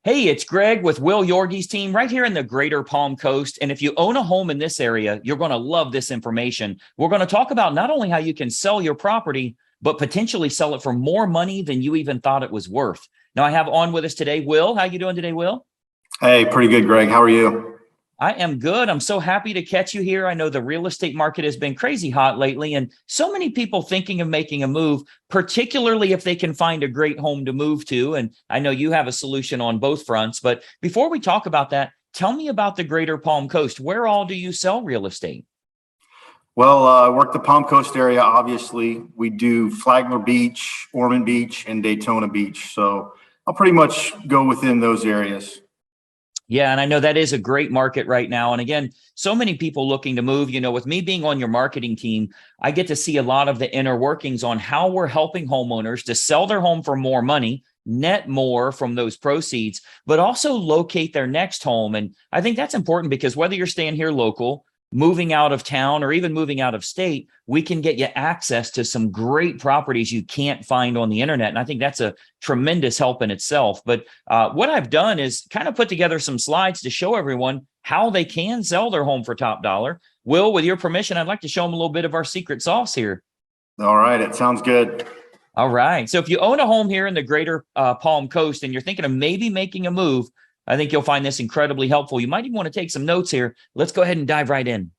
Hey, it's Greg with Will Yorgie's team right here in the Greater Palm Coast. And if you own a home in this area, you're going to love this information. We're going to talk about not only how you can sell your property, but potentially sell it for more money than you even thought it was worth. Now, I have on with us today, Will. How you doing today, Will? Hey, pretty good, Greg. How are you? I am good. I'm so happy to catch you here. I know the real estate market has been crazy hot lately, and so many people thinking of making a move, particularly if they can find a great home to move to. And I know you have a solution on both fronts. But before we talk about that, tell me about the Greater Palm Coast. Where all do you sell real estate? Well, I work the Palm Coast area. Obviously, we do Flagler Beach, Ormond Beach, and Daytona Beach. So I'll pretty much go within those areas. Yeah, and I know that is a great market right now. And again, so many people looking to move. With me being on your marketing team, I get to see a lot of the inner workings on how we're helping homeowners to sell their home for more money, net more from those proceeds, but also locate their next home. And I think that's important because whether you're staying here local, moving out of town, or even moving out of state, we can get you access to some great properties you can't find on the internet. And I think that's a tremendous help in itself. But what I've done is kind of put together some slides to show everyone how they can sell their home for top dollar. Will, with your permission, I'd like to show them a little bit of our secret sauce here. All right, it sounds good. All right. So if you own a home here in the Greater Palm Coast and you're thinking of maybe making a move, I think you'll find this incredibly helpful. You might even want to take some notes here. Let's go ahead and dive right in.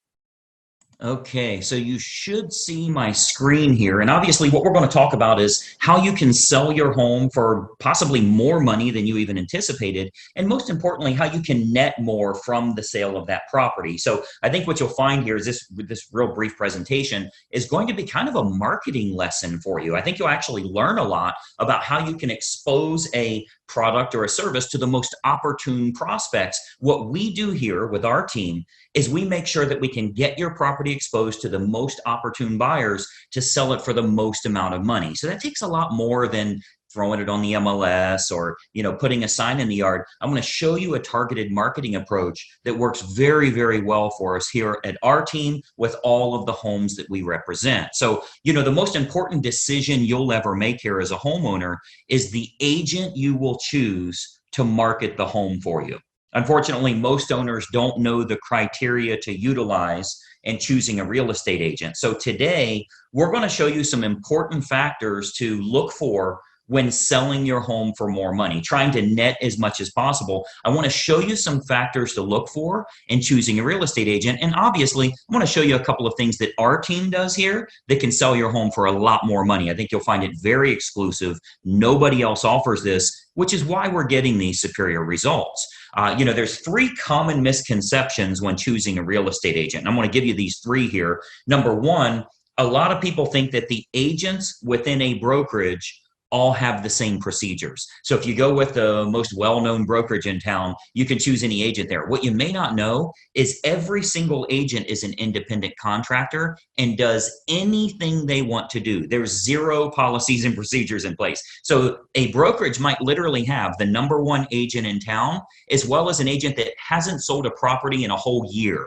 Okay, so you should see my screen here. And obviously what we're going to talk about is how you can sell your home for possibly more money than you even anticipated. And most importantly, how you can net more from the sale of that property. So I think what you'll find here is this real brief presentation is going to be kind of a marketing lesson for you. I think you'll actually learn a lot about how you can expose a product or a service to the most opportune prospects. What we do here with our team is we make sure that we can get your property exposed to the most opportune buyers to sell it for the most amount of money. So that takes a lot more than throwing it on the MLS or putting a sign in the yard. I'm going to show you a targeted marketing approach that works very, very well for us here at our team with all of the homes that we represent. So, the most important decision you'll ever make here as a homeowner is the agent you will choose to market the home for you. Unfortunately, most owners don't know the criteria to utilize in choosing a real estate agent. So today, we're going to show you some important factors to look for when selling your home for more money, trying to net as much as possible. I want to show you some factors to look for in choosing a real estate agent. And obviously, I want to show you a couple of things that our team does here that can sell your home for a lot more money. I think you'll find it very exclusive. Nobody else offers this, which is why we're getting these superior results. There's three common misconceptions when choosing a real estate agent. And I'm going to give you these three here. Number one, a lot of people think that the agents within a brokerage all have the same procedures. So if you go with the most well-known brokerage in town, you can choose any agent there. What you may not know is every single agent is an independent contractor and does anything they want to do. There's zero policies and procedures in place. So a brokerage might literally have the number one agent in town, as well as an agent that hasn't sold a property in a whole year.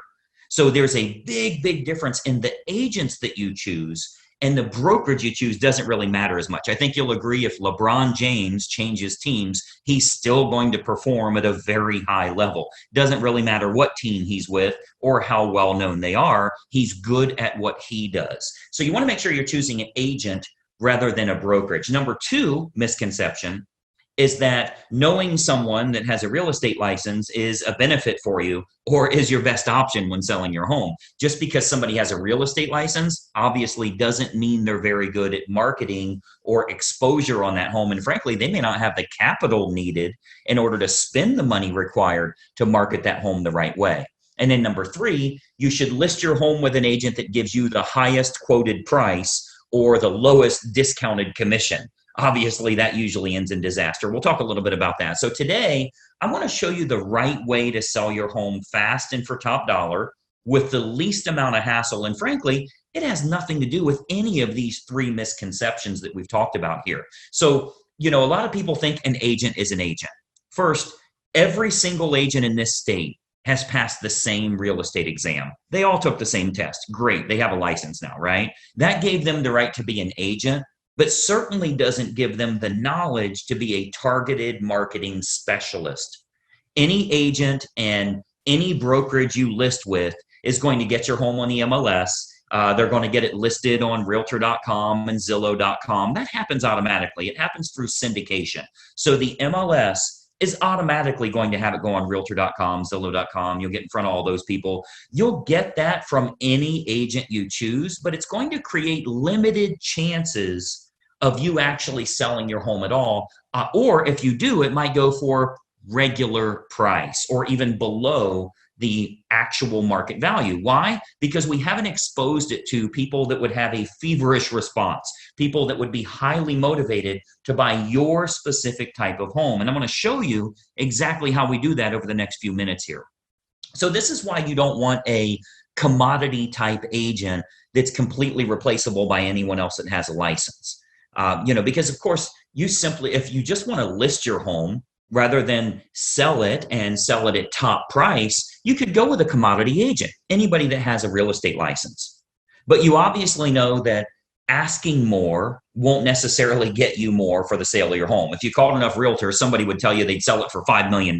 So there's a big, big difference in the agents that you choose, and the brokerage you choose doesn't really matter as much. I think you'll agree if LeBron James changes teams, he's still going to perform at a very high level. Doesn't really matter what team he's with or how well known they are. He's good at what he does. So you want to make sure you're choosing an agent rather than a brokerage. Number two misconception is that knowing someone that has a real estate license is a benefit for you or is your best option when selling your home. Just because somebody has a real estate license obviously doesn't mean they're very good at marketing or exposure on that home. And frankly, they may not have the capital needed in order to spend the money required to market that home the right way. And then number three, you should list your home with an agent that gives you the highest quoted price or the lowest discounted commission. Obviously, that usually ends in disaster. We'll talk a little bit about that. So today, I want to show you the right way to sell your home fast and for top dollar with the least amount of hassle. And frankly, it has nothing to do with any of these three misconceptions that we've talked about here. So, a lot of people think an agent is an agent. First, every single agent in this state has passed the same real estate exam. They all took the same test. Great. They have a license now, right? That gave them the right to be an agent. but certainly doesn't give them the knowledge to be a targeted marketing specialist. Any agent and any brokerage you list with is going to get your home on the MLS. They're going to get it listed on realtor.com and Zillow.com. That happens automatically. It happens through syndication. So the MLS is automatically going to have it go on realtor.com, Zillow.com. You'll get in front of all those people. You'll get that from any agent you choose, but it's going to create limited chances of you actually selling your home at all. Or if you do, it might go for regular price or even below the actual market value. Why? Because we haven't exposed it to people that would have a feverish response, people that would be highly motivated to buy your specific type of home. And I'm going to show you exactly how we do that over the next few minutes here. So this is why you don't want a commodity type agent that's completely replaceable by anyone else that has a license. Because of course, if you just want to list your home rather than sell it and sell it at top price, you could go with a commodity agent, anybody that has a real estate license. But you obviously know that asking more won't necessarily get you more for the sale of your home. If you called enough realtors, somebody would tell you they'd sell it for $5 million.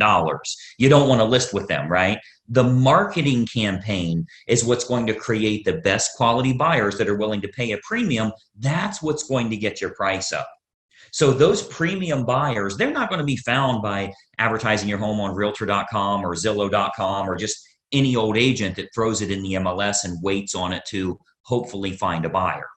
You don't want to list with them, right? The marketing campaign is what's going to create the best quality buyers that are willing to pay a premium. That's what's going to get your price up. So those premium buyers, they're not going to be found by advertising your home on realtor.com or Zillow.com or just any old agent that throws it in the MLS and waits on it to hopefully find a buyer.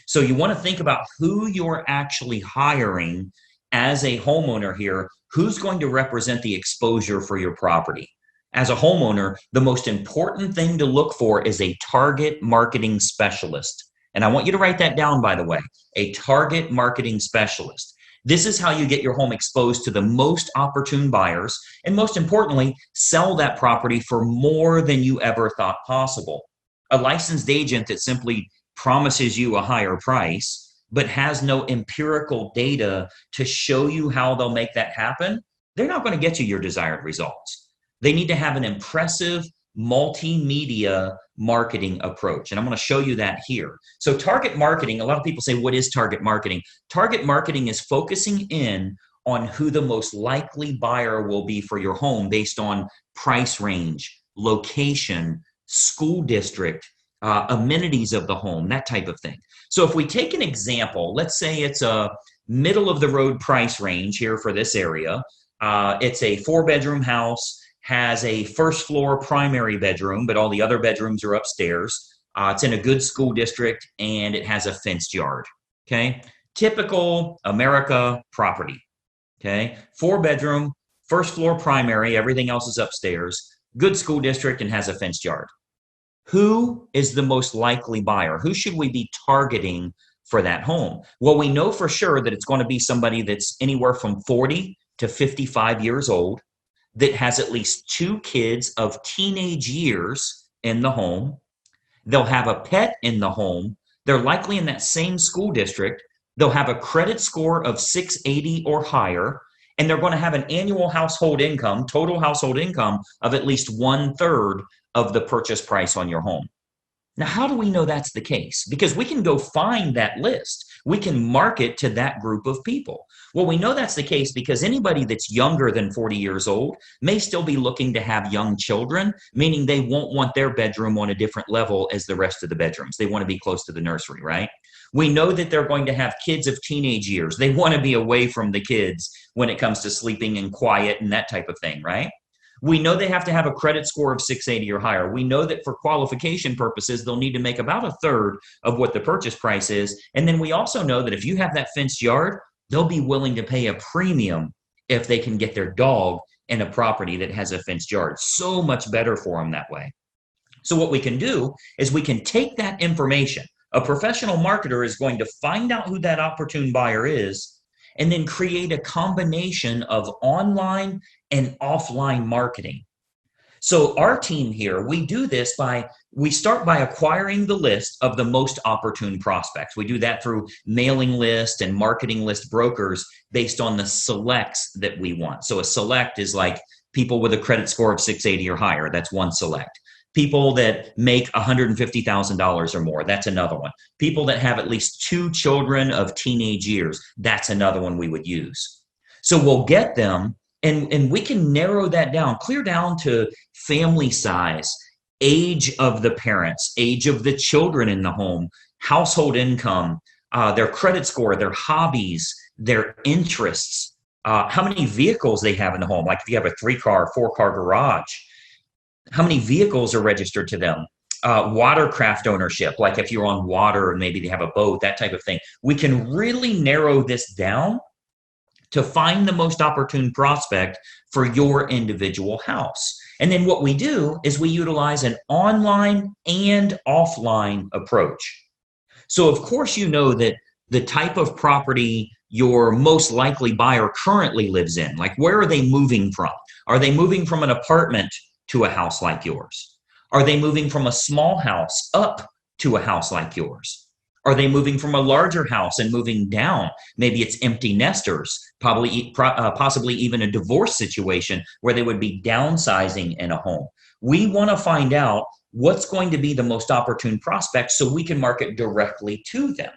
So you want to think about who you're actually hiring as a homeowner here, who's going to represent the exposure for your property. As a homeowner, the most important thing to look for is a target marketing specialist. And I want you to write that down, by the way, a target marketing specialist. This is how you get your home exposed to the most opportune buyers, and most importantly, sell that property for more than you ever thought possible. A licensed agent that simply promises you a higher price, but has no empirical data to show you how they'll make that happen, they're not going to get you your desired results. They need to have an impressive multimedia marketing approach. And I'm going to show you that here. So target marketing, a lot of people say, what is target marketing? Target marketing is focusing in on who the most likely buyer will be for your home based on price range, location, school district, amenities of the home, that type of thing. So if we take an example, let's say it's a middle of the road price range here for this area. It's a 4-bedroom house, has a first floor primary bedroom, but all the other bedrooms are upstairs. It's in a good school district and it has a fenced yard. Okay. Typical America property. Okay. 4-bedroom, first floor primary, everything else is upstairs, good school district and has a fenced yard. Who is the most likely buyer? Who should we be targeting for that home? Well, we know for sure that it's going to be somebody that's anywhere from 40 to 55 years old, that has at least 2 kids of teenage years in the home. They'll have a pet in the home. They're likely in that same school district. They'll have a credit score of 680 or higher, and they're going to have an annual household income, total household income of at least 1/3 of the purchase price on your home. Now, how do we know that's the case? Because we can go find that list. We can market to that group of people. Well, we know that's the case because anybody that's younger than 40 years old may still be looking to have young children, meaning they won't want their bedroom on a different level as the rest of the bedrooms. They want to be close to the nursery, right? We know that they're going to have kids of teenage years. They want to be away from the kids when it comes to sleeping and quiet and that type of thing, right? We know they have to have a credit score of 680 or higher. We know that for qualification purposes, they'll need to make about 1/3 of what the purchase price is. And then we also know that if you have that fenced yard, they'll be willing to pay a premium if they can get their dog in a property that has a fenced yard. So much better for them that way. So what we can do is we can take that information. A professional marketer is going to find out who that opportune buyer is and then create a combination of online and offline marketing. So our team here, we do this we start by acquiring the list of the most opportune prospects. We do that through mailing list and marketing list brokers based on the selects that we want. So a select is like people with a credit score of 680 or higher. That's one select. People that make $150,000 or more, that's another one. People that have at least 2 children of teenage years, that's another one we would use. So we'll get them, and we can narrow that down, clear down to family size, age of the parents, age of the children in the home, household income, their credit score, their hobbies, their interests, how many vehicles they have in the home. Like if you have a 3-car, 4-car garage, how many vehicles are registered to them? Watercraft ownership, like if you're on water and maybe they have a boat, that type of thing. We can really narrow this down to find the most opportune prospect for your individual house. And then what we do is we utilize an online and offline approach. So of course, you know that the type of property your most likely buyer currently lives in, like where are they moving from? Are they moving from an apartment to a house like yours? Are they moving from a small house up to a house like yours? Are they moving from a larger house and moving down? Maybe it's empty nesters, possibly even a divorce situation where they would be downsizing in a home. We want to find out what's going to be the most opportune prospect so we can market directly to them.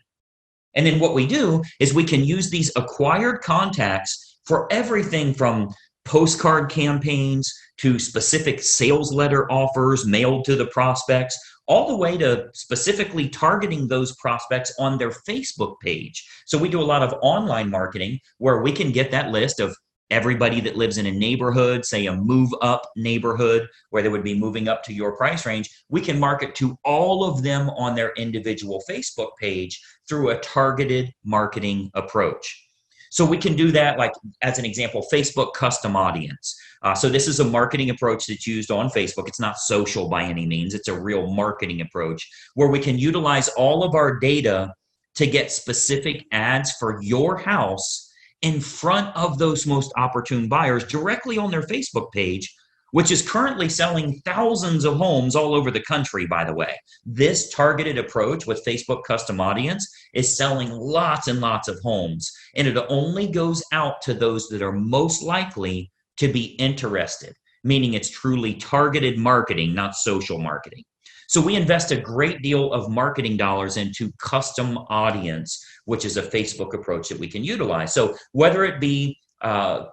And then what we do is we can use these acquired contacts for everything from postcard campaigns to specific sales letter offers mailed to the prospects, all the way to specifically targeting those prospects on their Facebook page. So we do a lot of online marketing where we can get that list of everybody that lives in a neighborhood, say a move up neighborhood where they would be moving up to your price range. We can market to all of them on their individual Facebook page through a targeted marketing approach. So we can do that, like as an example, Facebook custom audience. So this is a marketing approach that's used on Facebook. It's not social by any means. It's a real marketing approach where we can utilize all of our data to get specific ads for your house in front of those most opportune buyers directly on their Facebook page, which is currently selling thousands of homes all over the country, by the way. This targeted approach with Facebook custom audience is selling lots and lots of homes, and it only goes out to those that are most likely to be interested, meaning it's truly targeted marketing, not social marketing. So we invest a great deal of marketing dollars into custom audience, which is a Facebook approach that we can utilize. So whether it be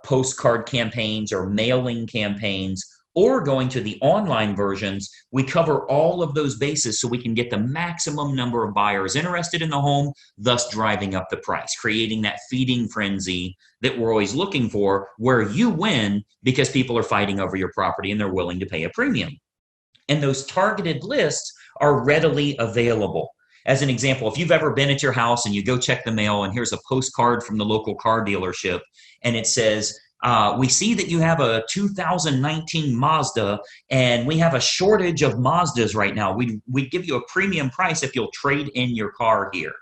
postcard campaigns or mailing campaigns or going to the online versions, we cover all of those bases so we can get the maximum number of buyers interested in the home, thus driving up the price, creating that feeding frenzy that we're always looking for, where you win because people are fighting over your property and they're willing to pay a premium. And those targeted lists are readily available. As an example, if you've ever been at your house and you go check the mail and here's a postcard from the local car dealership and it says, we see that you have a 2019 Mazda and we have a shortage of Mazdas right now. We'd give you a premium price if you'll trade in your car here.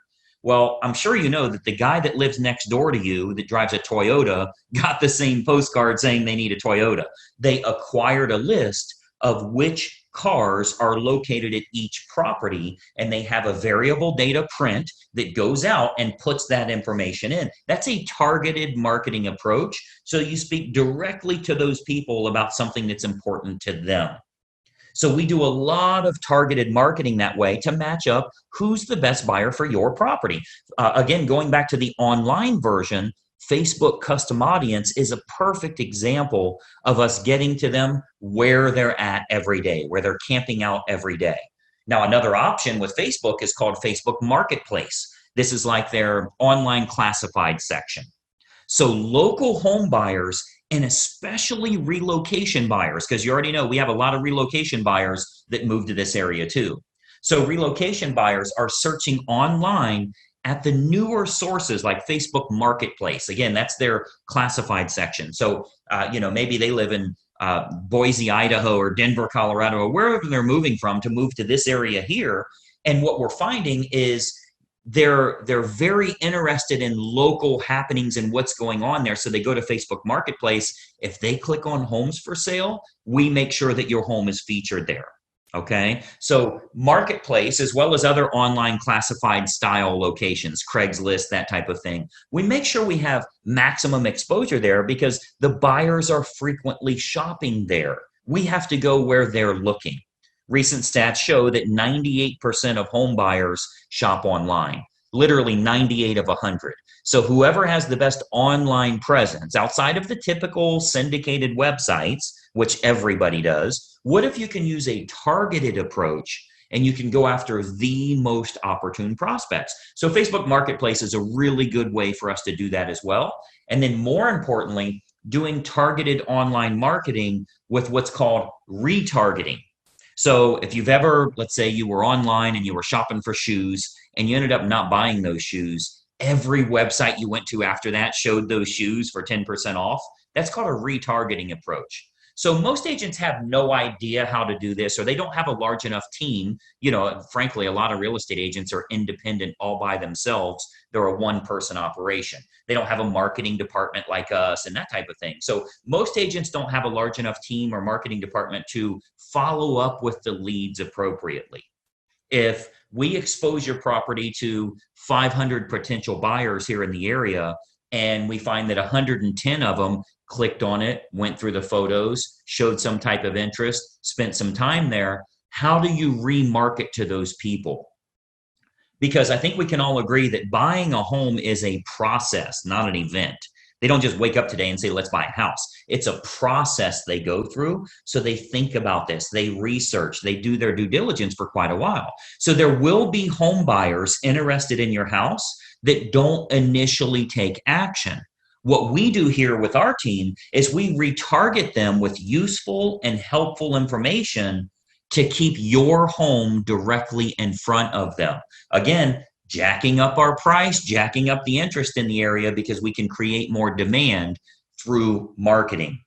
Well, I'm sure you know that the guy that lives next door to you that drives a Toyota got the same postcard saying they need a Toyota. They acquired a list of which cars are located at each property, and they have a variable data print that goes out and puts that information in. That's a targeted marketing approach. So you speak directly to those people about something that's important to them. So we do a lot of targeted marketing that way to match up who's the best buyer for your property. Again, going back to the online version, Facebook custom audience is a perfect example of us getting to them where they're at every day, where they're camping out every day. Now, another option with Facebook is called Facebook Marketplace. This is like their online classified section. So local home buyers and especially relocation buyers, because you already know we have a lot of relocation buyers that move to this area too. So relocation buyers are searching online at the newer sources like Facebook Marketplace. Again, that's their classified section. So, maybe they live in Boise, Idaho, or Denver, Colorado, or wherever they're moving from to move to this area here. And what we're finding is they're very interested in local happenings and what's going on there. So they go to Facebook Marketplace. If they click on homes for sale, we make sure that your home is featured there. Okay, so Marketplace, as well as other online classified style locations, Craigslist, that type of thing, we make sure we have maximum exposure there because the buyers are frequently shopping there. We have to go where they're looking. Recent stats show that 98% of home buyers shop online, literally 98 of 100. So whoever has the best online presence outside of the typical syndicated websites, which everybody does, what if you can use a targeted approach and you can go after the most opportune prospects? So Facebook Marketplace is a really good way for us to do that as well. And then more importantly, doing targeted online marketing with what's called retargeting. So if you've ever, let's say you were online and you were shopping for shoes and you ended up not buying those shoes, every website you went to after that showed those shoes for 10% off. That's called a retargeting approach. So most agents have no idea how to do this, or they don't have a large enough team. Frankly, a lot of real estate agents are independent all by themselves. They're a one-person operation. They don't have a marketing department like us and that type of thing. So most agents don't have a large enough team or marketing department to follow up with the leads appropriately. If we expose your property to 500 potential buyers here in the area, and we find that 110 of them clicked on it, went through the photos, showed some type of interest, spent some time there, how do you remarket to those people? Because I think we can all agree that buying a home is a process, not an event. They don't just wake up today and say, let's buy a house. It's a process they go through. So they think about this, they research, they do their due diligence for quite a while. So there will be home buyers interested in your house that don't initially take action. What we do here with our team is we retarget them with useful and helpful information to keep your home directly in front of them. Again, jacking up our price, jacking up the interest in the area because we can create more demand through marketing.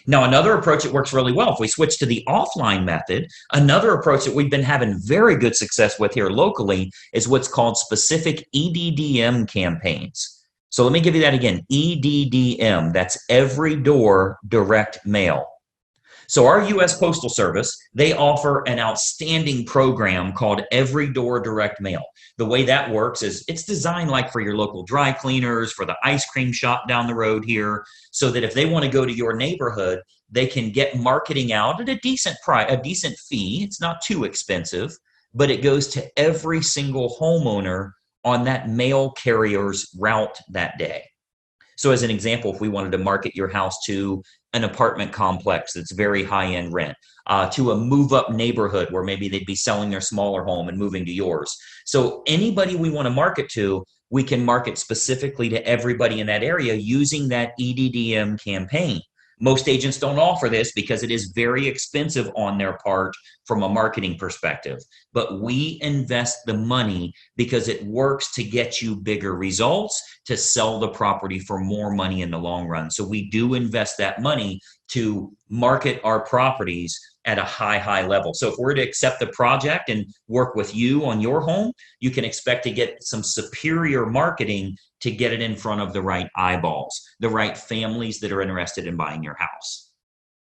Now, another approach that works really well, if we switch to the offline method, another approach that we've been having very good success with here locally is what's called specific EDDM campaigns. So let me give you that again, EDDM, that's Every Door Direct Mail. So our U.S. Postal Service, they offer an outstanding program called Every Door Direct Mail. The way that works is it's designed like for your local dry cleaners, for the ice cream shop down the road here, so that if they want to go to your neighborhood, they can get marketing out at a decent price, a decent fee. It's not too expensive, but it goes to every single homeowner on that mail carrier's route that day. So as an example, if we wanted to market your house to an apartment complex that's very high-end rent, to a move-up neighborhood where maybe they'd be selling their smaller home and moving to yours. So anybody we want to market to, we can market specifically to everybody in that area using that EDDM campaign. Most agents don't offer this because it is very expensive on their part from a marketing perspective. But we invest the money because it works to get you bigger results, to sell the property for more money in the long run. So we do invest that money to market our properties at a high level. So if we're to accept the project and work with you on your home, you can expect to get some superior marketing to get it in front of the right eyeballs, the right families that are interested in buying your house.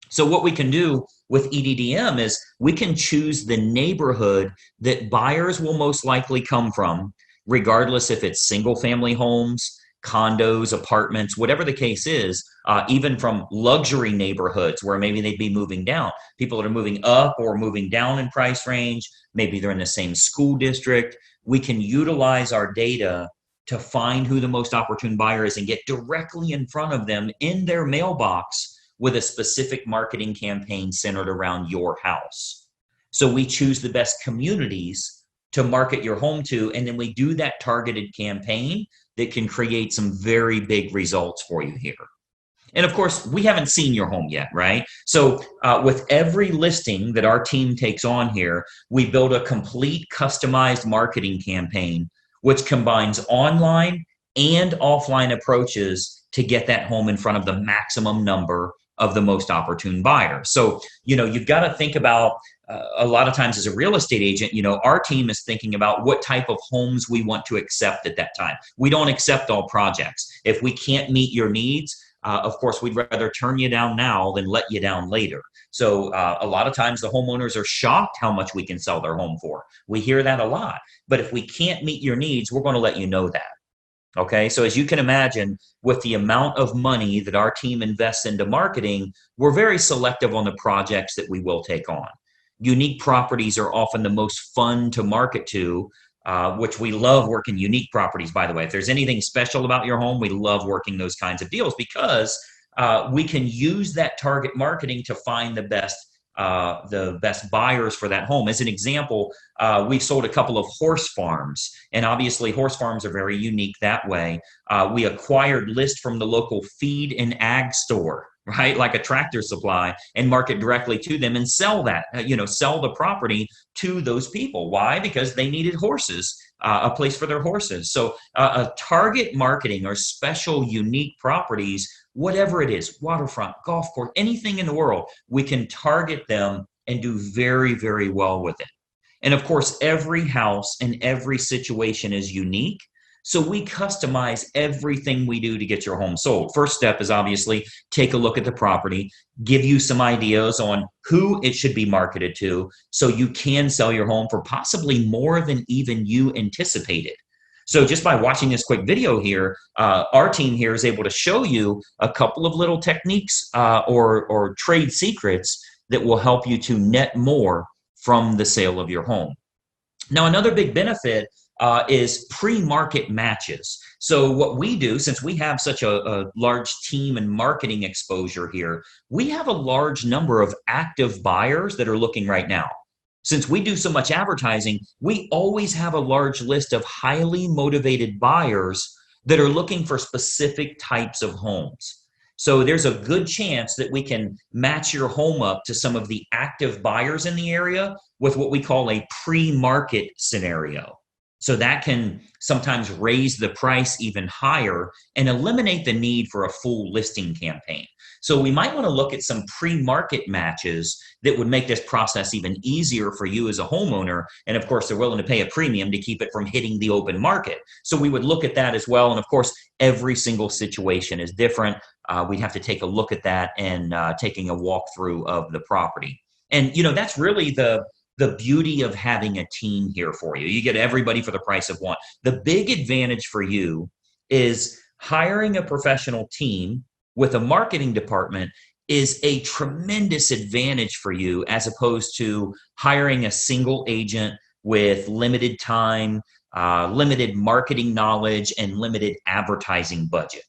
So what we can do with EDDM is we can choose the neighborhood that buyers will most likely come from, regardless if it's single family homes, condos, apartments, whatever the case is, even from luxury neighborhoods where maybe they'd be moving down. People that are moving up or moving down in price range, maybe they're in the same school district. We can utilize our data to find who the most opportune buyer is and get directly in front of them in their mailbox with a specific marketing campaign centered around your house. So we choose the best communities to market your home to, and then we do that targeted campaign that can create some very big results for you here. And of course, we haven't seen your home yet, right? So with every listing that our team takes on here, we build a complete customized marketing campaign which combines online and offline approaches to get that home in front of the maximum number of the most opportune buyers. So, you've got to think about a lot of times as a real estate agent, our team is thinking about what type of homes we want to accept at that time. We don't accept all projects. If we can't meet your needs, of course, we'd rather turn you down now than let you down later. So a lot of times the homeowners are shocked how much we can sell their home for. We hear that a lot. But if we can't meet your needs, we're going to let you know that. Okay, so as you can imagine, with the amount of money that our team invests into marketing, we're very selective on the projects that we will take on. unique properties are often the most fun to market to, which we love working unique properties, by the way. If there's anything special about your home, we love working those kinds of deals because we can use that target marketing to find the best buyers for that home. As an example, we've sold a couple of horse farms, and obviously horse farms are very unique that way. We acquired list from the local feed and ag store, right? Like a Tractor Supply, and market directly to them and sell that, sell the property to those people. Why? Because they needed horses, a place for their horses. So a target marketing or special unique properties, whatever it is, waterfront, golf course, anything in the world, we can target them and do very, very well with it. And of course, every house and every situation is unique. So we customize everything we do to get your home sold. First step is obviously take a look at the property, give you some ideas on who it should be marketed to so you can sell your home for possibly more than even you anticipated. So just by watching this quick video here, our team here is able to show you a couple of little techniques or trade secrets that will help you to net more from the sale of your home. Now, another big benefit is pre-market matches. So what we do, since we have such a large team and marketing exposure here, we have a large number of active buyers that are looking right now. Since we do so much advertising, we always have a large list of highly motivated buyers that are looking for specific types of homes. So there's a good chance that we can match your home up to some of the active buyers in the area with what we call a pre-market scenario. So that can sometimes raise the price even higher and eliminate the need for a full listing campaign. So we might want to look at some pre-market matches that would make this process even easier for you as a homeowner. And of course, they're willing to pay a premium to keep it from hitting the open market. So we would look at that as well. And of course, every single situation is different. We'd have to take a look at that and taking a walkthrough of the property. And, that's really the beauty of having a team here for you. You get everybody for the price of one. The big advantage for you is hiring a professional team with a marketing department is a tremendous advantage for you as opposed to hiring a single agent with limited time, limited marketing knowledge, and limited advertising budget.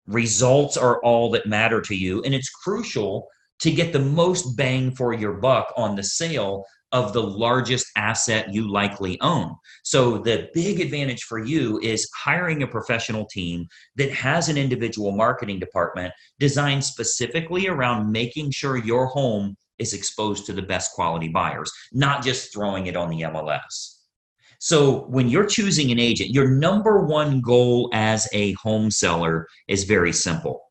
Results are all that matter to you, and it's crucial to get the most bang for your buck on the sale of the largest asset you likely own. So the big advantage for you is hiring a professional team that has an individual marketing department designed specifically around making sure your home is exposed to the best quality buyers, not just throwing it on the MLS. So when you're choosing an agent, your number one goal as a home seller is very simple.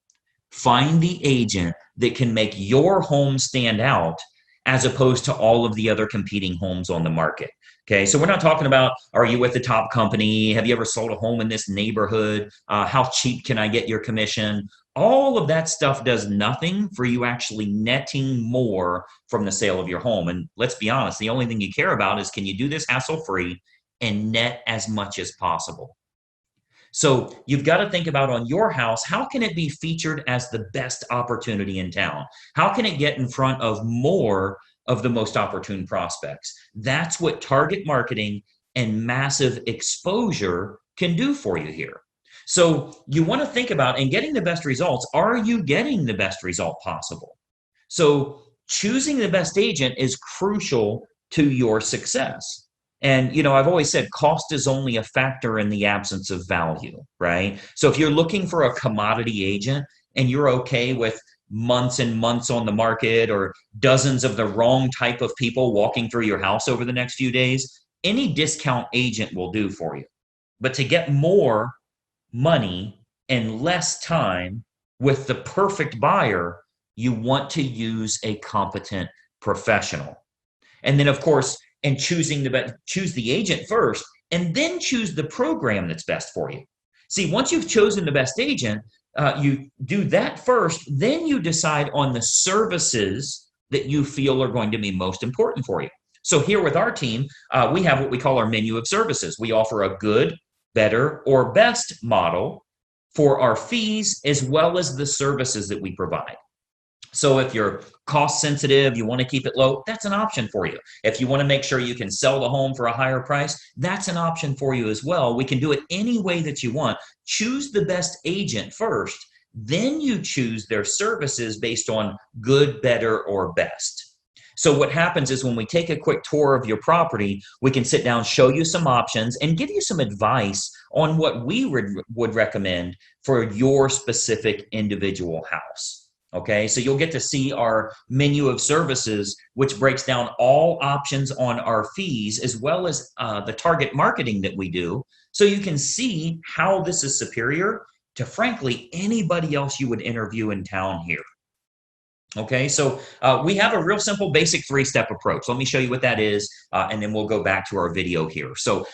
Find the agent that can make your home stand out as opposed to all of the other competing homes on the market. Okay, so we're not talking about, are you with the top company? Have you ever sold a home in this neighborhood? How cheap can I get your commission? All of that stuff does nothing for you actually netting more from the sale of your home. And let's be honest, the only thing you care about is, can you do this hassle-free and net as much as possible? So you've got to think about, on your house, how can it be featured as the best opportunity in town? How can it get in front of more of the most opportune prospects? That's what target marketing and massive exposure can do for you here. So you want to think about, in getting the best results, are you getting the best result possible? So choosing the best agent is crucial to your success. And, I've always said cost is only a factor in the absence of value, right? So if you're looking for a commodity agent and you're okay with months and months on the market or dozens of the wrong type of people walking through your house over the next few days, any discount agent will do for you. But to get more money and less time with the perfect buyer, you want to use a competent professional. And then, of course, choose the agent first, and then choose the program that's best for you. See, once you've chosen the best agent, you do that first, then you decide on the services that you feel are going to be most important for you. So here with our team, we have what we call our menu of services. We offer a good, better, or best model for our fees as well as the services that we provide. So if you're cost sensitive, you want to keep it low, that's an option for you. If you want to make sure you can sell the home for a higher price, that's an option for you as well. We can do it any way that you want. Choose the best agent first, then you choose their services based on good, better, or best. So what happens is when we take a quick tour of your property, we can sit down, show you some options, and give you some advice on what we would recommend for your specific individual house. Okay, so you'll get to see our menu of services, which breaks down all options on our fees, as well as the target marketing that we do. So you can see how this is superior to, frankly, anybody else you would interview in town here. Okay, so we have a real simple basic three-step approach. Let me show you what that is, and then we'll go back to our video here. So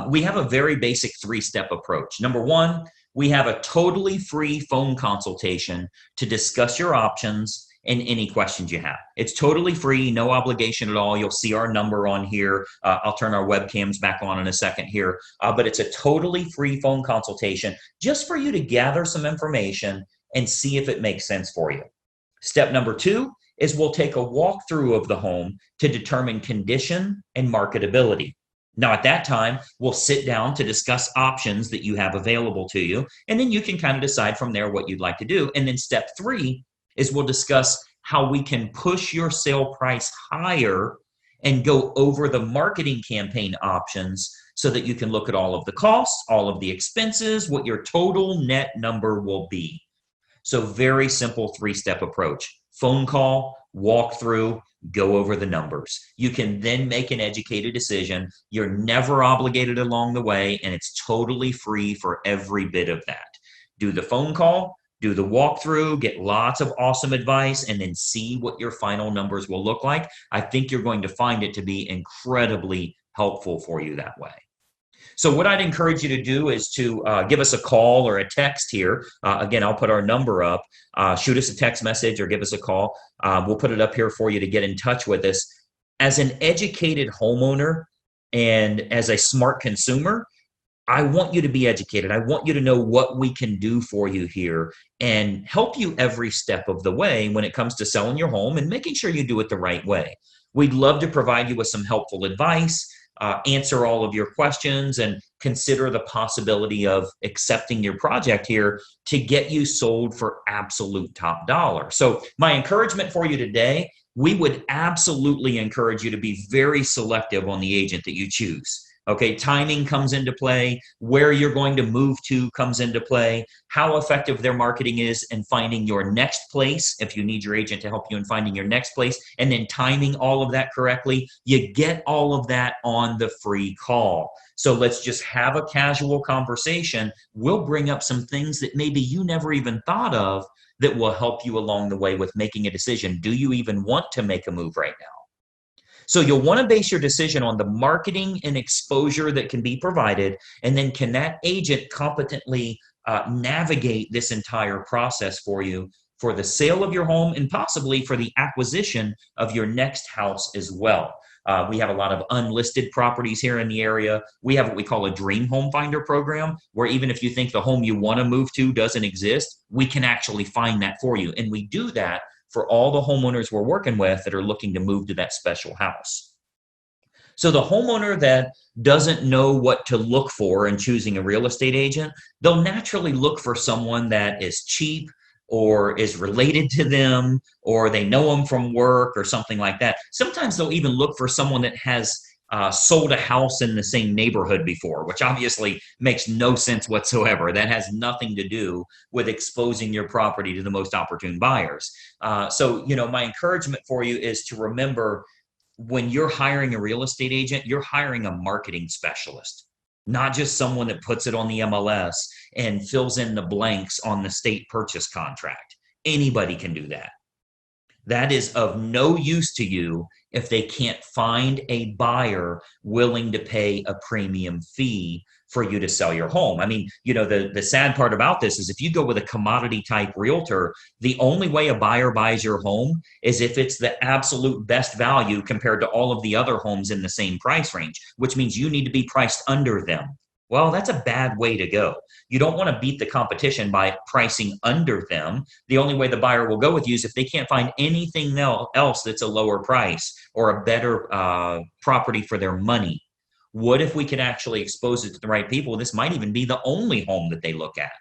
we have a very basic three-step approach. Number one, we have a totally free phone consultation to discuss your options and any questions you have. It's totally free, no obligation at all. You'll see our number on here. I'll turn our webcams back on in a second here, but it's a totally free phone consultation just for you to gather some information and see if it makes sense for you. Step number two is we'll take a walkthrough of the home to determine condition and marketability. Now, at that time, we'll sit down to discuss options that you have available to you, and then you can kind of decide from there what you'd like to do. And then step three is we'll discuss how we can push your sale price higher and go over the marketing campaign options so that you can look at all of the costs, all of the expenses, what your total net number will be. So very simple three-step approach. Phone call, walk through, go over the numbers. You can then make an educated decision. You're never obligated along the way, and it's totally free for every bit of that. Do the phone call, do the walkthrough, get lots of awesome advice, and then see what your final numbers will look like. I think you're going to find it to be incredibly helpful for you that way. So what I'd encourage you to do is to give us a call or a text here. Again, I'll put our number up. Shoot us a text message or give us a call. We'll put it up here for you to get in touch with us. As an educated homeowner and as a smart consumer, I want you to be educated. I want you to know what we can do for you here and help you every step of the way when it comes to selling your home and making sure you do it the right way. We'd love to provide you with some helpful advice, answer all of your questions, and consider the possibility of accepting your project here to get you sold for absolute top dollar. So my encouragement for you today, we would absolutely encourage you to be very selective on the agent that you choose. Okay, timing comes into play, where you're going to move to comes into play, how effective their marketing is in finding your next place, if you need your agent to help you in finding your next place, and then timing all of that correctly. You get all of that on the free call. So let's just have a casual conversation. We'll bring up some things that maybe you never even thought of that will help you along the way with making a decision. Do you even want to make a move right now? So you'll want to base your decision on the marketing and exposure that can be provided, and then can that agent competently navigate this entire process for you for the sale of your home and possibly for the acquisition of your next house as well. We have a lot of unlisted properties here in the area. We have what we call a dream home finder program, where even if you think the home you want to move to doesn't exist, we can actually find that for you. And we do that for all the homeowners we're working with that are looking to move to that special house. So the homeowner that doesn't know what to look for in choosing a real estate agent, they'll naturally look for someone that is cheap or is related to them, or they know them from work or something like that. Sometimes they'll even look for someone that has sold a house in the same neighborhood before, which obviously makes no sense whatsoever. That has nothing to do with exposing your property to the most opportune buyers. So, my encouragement for you is to remember, when you're hiring a real estate agent, you're hiring a marketing specialist, not just someone that puts it on the MLS and fills in the blanks on the state purchase contract. Anybody can do that. That is of no use to you if they can't find a buyer willing to pay a premium fee for you to sell your home. I mean, the sad part about this is if you go with a commodity type realtor, the only way a buyer buys your home is if it's the absolute best value compared to all of the other homes in the same price range, which means you need to be priced under them. Well, that's a bad way to go. You don't want to beat the competition by pricing under them. The only way the buyer will go with you is if they can't find anything else that's a lower price or a better property for their money. What if we could actually expose it to the right people? This might even be the only home that they look at.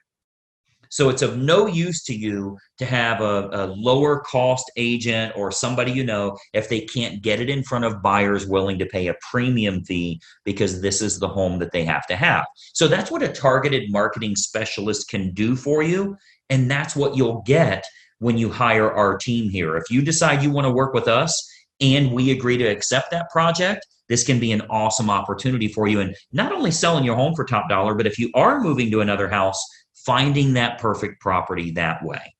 So it's of no use to you to have a lower cost agent or somebody you know if they can't get it in front of buyers willing to pay a premium fee because this is the home that they have to have. So that's what a targeted marketing specialist can do for you. And that's what you'll get when you hire our team here. If you decide you want to work with us and we agree to accept that project, this can be an awesome opportunity for you. And not only selling your home for top dollar, but if you are moving to another house, finding that perfect property that way.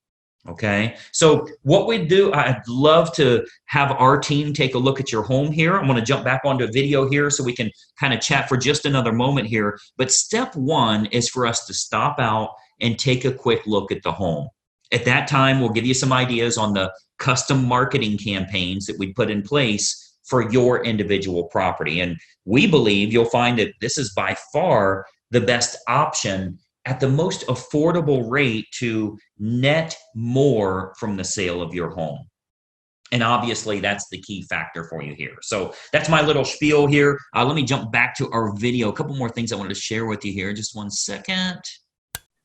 Okay. So what we do, I'd love to have our team take a look at your home here. I'm going to jump back onto a video here so we can kind of chat for just another moment here. But step one is for us to stop out and take a quick look at the home. At that time, we'll give you some ideas on the custom marketing campaigns that we put in place for your individual property. And we believe you'll find that this is by far the best option at the most affordable rate to net more from the sale of your home. And obviously, that's the key factor for you here. So that's my little spiel here. Let me jump back to our video. A couple more things I wanted to share with you here. Just one second.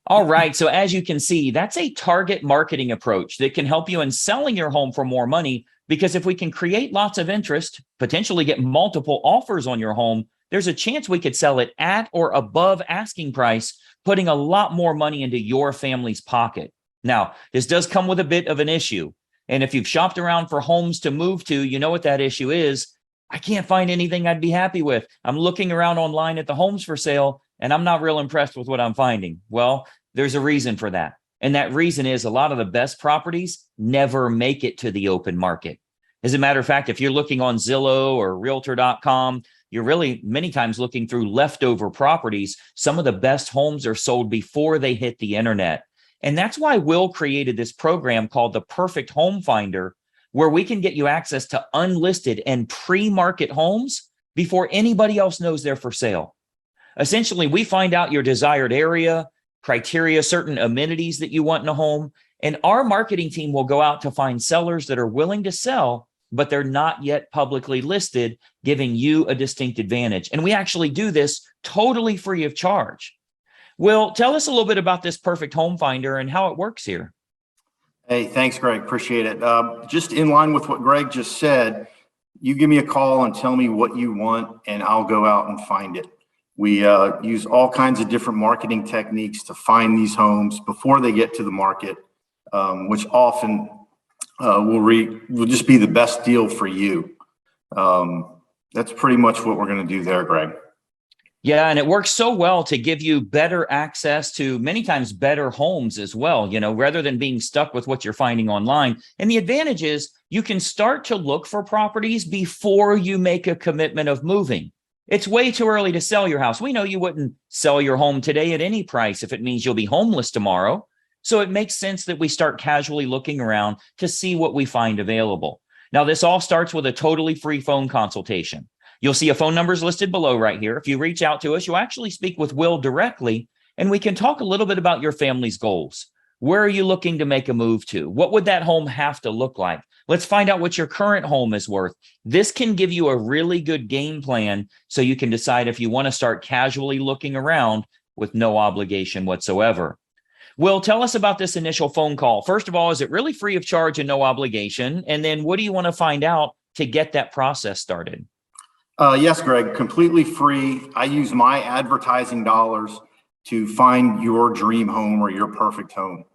All right. So as you can see, that's a target marketing approach that can help you in selling your home for more money. Because if we can create lots of interest, potentially get multiple offers on your home, there's a chance we could sell it at or above asking price, putting a lot more money into your family's pocket. Now, this does come with a bit of an issue. And if you've shopped around for homes to move to, you know what that issue is. I can't find anything I'd be happy with. I'm looking around online at the homes for sale, and I'm not real impressed with what I'm finding. Well, there's a reason for that. And that reason is a lot of the best properties never make it to the open market. As a matter of fact, if you're looking on Zillow or Realtor.com, you're really many times looking through leftover properties. Some of the best homes are sold before they hit the internet. And that's why Will created this program called the Perfect Home Finder, where we can get you access to unlisted and pre-market homes before anybody else knows they're for sale. Essentially, we find out your desired area, criteria, certain amenities that you want in a home, and our marketing team will go out to find sellers that are willing to sell, but they're not yet publicly listed, giving you a distinct advantage. And we actually do this totally free of charge. Will, tell us a little bit about this Perfect Home Finder and how it works here. Hey, thanks, Greg. Appreciate it. Just in line with what Greg just said, you give me a call and tell me what you want, and I'll go out and find it. We use all kinds of different marketing techniques to find these homes before they get to the market, which often will just be the best deal for you. That's pretty much what we're going to do there, Greg. Yeah, and it works so well to give you better access to many times better homes as well, you know, rather than being stuck with what you're finding online. And the advantage is you can start to look for properties before you make a commitment of moving. It's way too early to sell your house. We know you wouldn't sell your home today at any price if it means you'll be homeless tomorrow. So it makes sense that we start casually looking around to see what we find available. Now, this all starts with a totally free phone consultation. You'll see a phone numbers listed below right here. If you reach out to us, you'll actually speak with Will directly, and we can talk a little bit about your family's goals. Where are you looking to make a move to? What would that home have to look like? Let's find out what your current home is worth. This can give you a really good game plan so you can decide if you want to start casually looking around with no obligation whatsoever. Will, tell us about this initial phone call. First of all, is it really free of charge and no obligation? And then what do you want to find out to get that process started? Yes, Greg, completely free. I use my advertising dollars to find your dream home or your perfect home.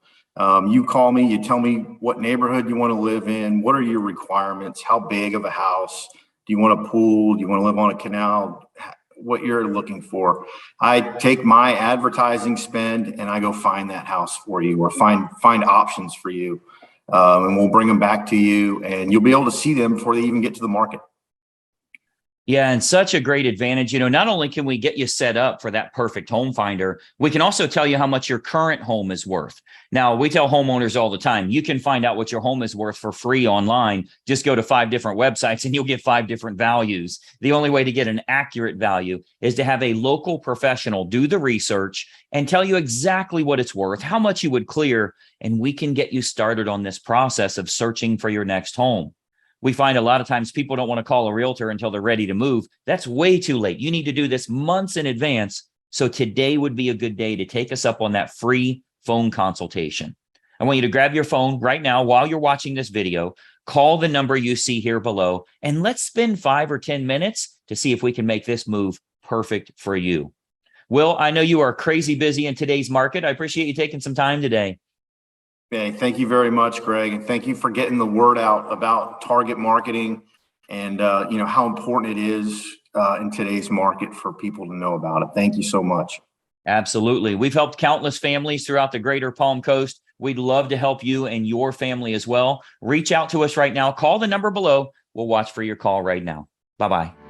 You call me, you tell me what neighborhood you want to live in, what are your requirements, how big of a house, do you want a pool, do you want to live on a canal, what you're looking for. I take my advertising spend and I go find that house for you or find options for you. And we'll bring them back to you and you'll be able to see them before they even get to the market. Yeah, and such a great advantage. Not only can we get you set up for that perfect home finder, we can also tell you how much your current home is worth. Now, we tell homeowners all the time, you can find out what your home is worth for free online. Just go to 5 different websites and you'll get 5 different values. The only way to get an accurate value is to have a local professional do the research and tell you exactly what it's worth, how much you would clear, and we can get you started on this process of searching for your next home. We find a lot of times people don't want to call a realtor until they're ready to move. That's way too late. You need to do this months in advance. So today would be a good day to take us up on that free phone consultation. I want you to grab your phone right now while you're watching this video, call the number you see here below, and let's spend 5 or 10 minutes to see if we can make this move perfect for you. Will, I know you are crazy busy in today's market. I appreciate you taking some time today. Okay, thank you very much, Greg, and thank you for getting the word out about target marketing and how important it is in today's market for people to know about it. Thank you so much. Absolutely. We've helped countless families throughout the greater Palm Coast. We'd love to help you and your family as well. Reach out to us right now. Call the number below. We'll watch for your call right now. Bye-bye.